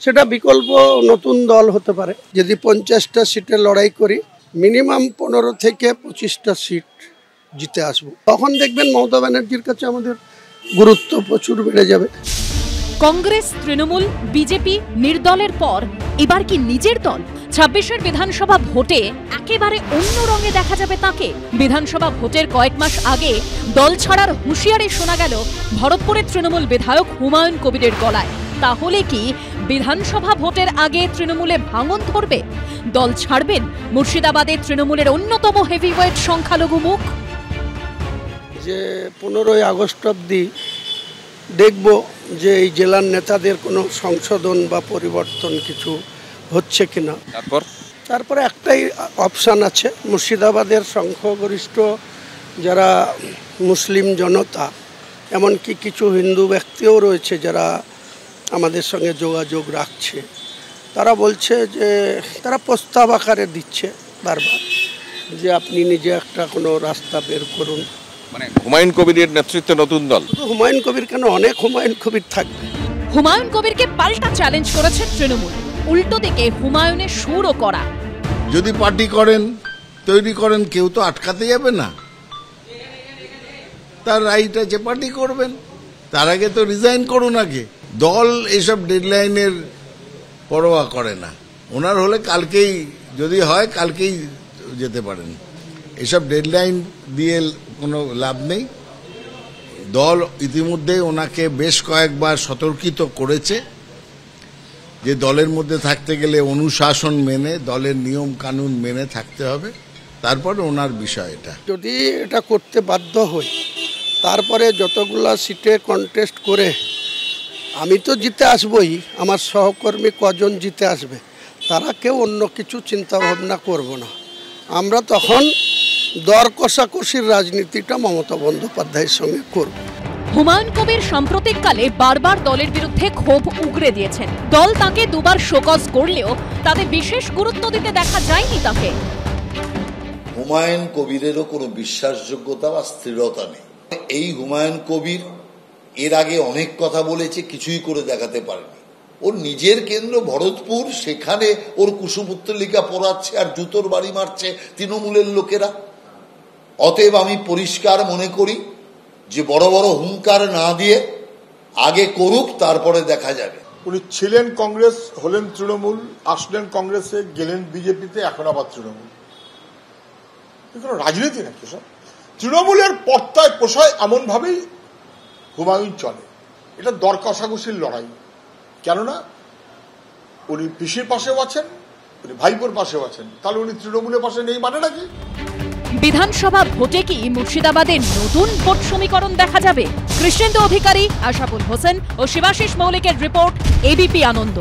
সেটা বিকল্প নতুন দল হতে পারে। যদি 50টা সিটে লড়াই করি, মিনিমাম 15 থেকে 25টা সিট জিতে আসবো, তখন দেখবেন মমতা ব্যানার্জির কাছে আমাদের গুরুত্ব প্রচুর বেড়ে যাবে। কংগ্রেস, তৃণমূল, বিজেপি নির্দলের পর এবার কি নিজের দল? 26এর বিধানসভা ভোটে একেবারে অন্য রঙে দেখা যাবে তাকে। বিধানসভা ভোটের কয়েক মাস আগে দল ছাড়ার হুঁশিয়ারি শোনা গেল ভরতপুরের তৃণমূল বিধায়ক হুমায়ুন কবিরের গলায়। তাহলে কি বিধানসভা ভোটের আগে তৃণমূলে ভাঙন ধরবে? দল ছাড়বেন মুর্শিদাবাদের তৃণমূলের অন্যতম হেভিওয়েট সংখ্যালঘু মুখ? যে 15ই আগস্ট অবধি দেখব যে এই জেলার নেতাদের কোনো সংশোধন বা পরিবর্তন কিছু হচ্ছে কিনা। তারপরে একটাই অপশান আছে, মুর্শিদাবাদের সংখ্যাগরিষ্ঠ যারা মুসলিম জনতা, এমনকি কিছু হিন্দু ব্যক্তিও রয়েছে যারা আমাদের সঙ্গে যোগাযোগ রাখছে, তারা বলছে যে তারা প্রস্তাব আকারে দিচ্ছে বারবার যে আপনি নিজে একটা কোনো রাস্তা বের করুন। মানে হুমায়ুন কবিরের নেতৃত্বে নতুন দল। হুমায়ুন কবির কেন, অনেক হুমায়ুন কবির থাকবে। হুমায়ুন কবিরকে পাল্টা চ্যালেঞ্জ করেছেন তৃণমূল। উল্টো দিকে হুমায়ুনের সুরও করা। যদি পার্টি করেন, তৈরি করেন, কেউ তো আটকাতে যাবে না, তার রাইট আছে, পার্টি করবেন। তার আগে তো রিজাইন করুন আগে। দল এসব ডেডলাইনের পরোয়া করে না। ওনার হলে কালকেই, যদি হয় কালকেই যেতে পারেন। এসব ডেডলাইন দিয়ে কোনো লাভ নেই। দল ইতিমধ্যে ওনাকে বেশ কয়েকবার সতর্কিত করেছে যে দলের মধ্যে থাকতে গেলে অনুশাসন মেনে, দলের নিয়ম কানুন মেনে থাকতে হবে। তারপরে ওনার বিষয় এটা। যদি এটা করতে বাধ্য হই, তারপরে যতগুলা সিটে কন্টেস্ট করে আমি তো জিতে আসবই, আমার সহকর্মী কজন জিতে আসবে তারা কেউ অন্য কিছু চিন্তা ভাবনা করব না। আমরা তখন দর কষাকষির রাজনীতিটা মমতা বন্দ্যোপাধ্যায়ের সঙ্গে করব। হুমায়ুন কবির সাম্প্রতিককালে বারবার দলের বিরুদ্ধে ক্ষোভ উগরে দিয়েছেন। দল তাকে দুবার শোকজ করলেও তাতে বিশেষ গুরুত্ব দিতে দেখা যায়নি তাকে। হুমায়ুন কবিরেরও কোনো বিশ্বাসযোগ্যতা বা স্থিরতা নেই। এই হুমায়ুন কবির এর আগে অনেক কথা বলেছে, কিছুই করে দেখাতে পারেনি। ওর নিজের কেন্দ্র ভরতপুর, সেখানে ওর কুসুমুত্তলিকা পড়াচ্ছে আর জুতোর বাড়ি মারছে তৃণমূলের লোকেরা। অতএব আমি পরিষ্কার মনে করি যে বড় বড় হুঙ্কার না দিয়ে আগে করুক, তারপরে দেখা যাবে। উনি ছিলেন কংগ্রেস, হলেন তৃণমূল, আসলেন কংগ্রেসে, গেলেন বিজেপিতে, এখন আবার তৃণমূল। কোনো রাজনীতি নাকি সব? তৃণমূলের পর্তায় পোষায় এমন ভাবেই হুমায়ুন চলে। এটা দর কষাকষির লড়াই। কেননা উনি পিসির পাশেও আছেন, উনি ভাইপোর পাশেও আছেন, তাহলে উনি তৃণমূলের পাশে নেই মানে নাকি? বিধানসভা ভোটে কি মুর্শিদাবাদের নতুন ভোট সমীকরণ দেখা যাবে? কৃষ্ণেন্দু অধিকারী, আশাফুল হোসেন ও শিবাশিস মৌলিকের রিপোর্ট, এবিপি আনন্দ।